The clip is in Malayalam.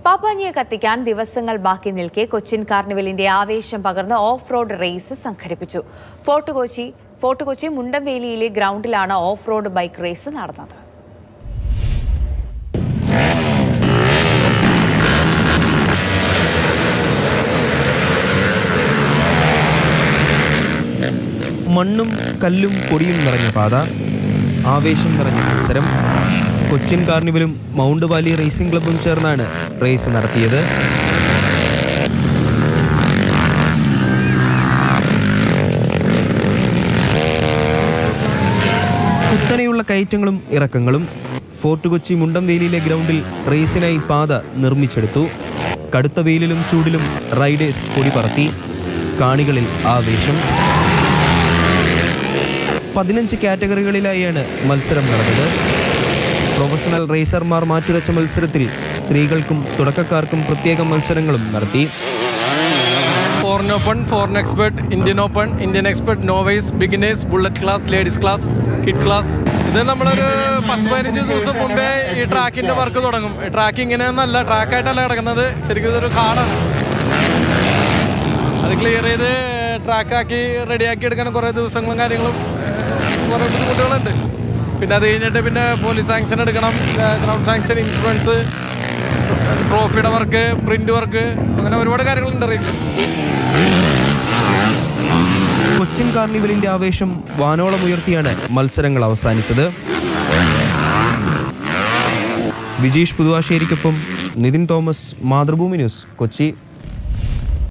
പാപ്പാഞ്ഞിയെ കത്തിക്കാൻ ദിവസങ്ങൾ ബാക്കി നിൽക്കെ കൊച്ചിൻ കാർണിവലിന്റെ ആവേശം പകർന്ന് ഓഫ് റോഡ് റേസ് സംഘടിപ്പിച്ചു. ഫോർട്ട് കൊച്ചി മുണ്ടംവേലിയിലെ ഗ്രൗണ്ടിലാണ് ഓഫ് റോഡ് ബൈക്ക് റേസ് നടന്നത്. മണ്ണും കല്ലും പൊടിയും നിറഞ്ഞ പാത, ആവേശം നിറഞ്ഞ മത്സരം. കൊച്ചിൻ കാർണിവലും മൗണ്ട് വാലി റേസിംഗ് ക്ലബ്ബും ചേർന്നാണ് റേസ് നടത്തിയത്. കുത്തനെയുള്ള കയറ്റങ്ങളും ഇറക്കങ്ങളും. ഫോർട്ട് കൊച്ചി മുണ്ടംവേലിയിലെ ഗ്രൗണ്ടിൽ റേസിനായി പാത നിർമ്മിച്ചെടുത്തു. കടുത്ത വെയിലിലും ചൂടിലും റൈഡേഴ്സ് പൊടി പറത്തി. കാണികളിൽ ആവേശം. 15 കാറ്റഗറികളിലായാണ് മത്സരം നടന്നത്. പ്രൊഫഷണൽ റേസർമാർ മാറ്റുരച്ച മത്സരത്തിൽ സ്ത്രീകൾക്കും തുടക്കക്കാർക്കും പ്രത്യേക മത്സരങ്ങളും നടത്തി. Foreign open, foreign expert, Indian open, Indian expert, novice, beginners, bullet class, ladies class, kid class. ഇത് നമ്മളൊരു 10-15 ദിവസം മുമ്പേ ഈ ട്രാക്കിൻ്റെ വർക്ക് തുടങ്ങും. ഈ ട്രാക്ക് ഇങ്ങനെയൊന്നല്ല, ട്രാക്കായിട്ടല്ല കിടക്കുന്നത്, ശരിക്കും ഇതൊരു കാടാണ്. അത് ക്ലിയർ ചെയ്ത് ട്രാക്കാക്കി റെഡിയാക്കി എടുക്കാൻ കുറേ ദിവസങ്ങളും കാര്യങ്ങളും കുറേ ബുദ്ധിമുട്ടുകളുണ്ട്. പിന്നെ അത് കഴിഞ്ഞിട്ട് പിന്നെ പോലീസ് സാങ്ഷൻ എടുക്കണം, ഗ്രൗണ്ട് സാങ്ഷൻ, ഇൻഷുറൻസ്, ട്രോഫിയുടെ വർക്ക്, പ്രിന്റ് വർക്ക്, അങ്ങനെ ഒരുപാട് കാര്യങ്ങളുണ്ട് റേസിൽ. കൊച്ചിൻ കാർണിവലിന്റെ ആവേശം വാനോളം ഉയർത്തിയാണ് മത്സരങ്ങൾ അവസാനിച്ചത്. വിജീഷ് പുതുവാശ്ശേരിക്കൊപ്പം നിതിൻ തോമസ്, മാതൃഭൂമി ന്യൂസ്, കൊച്ചി.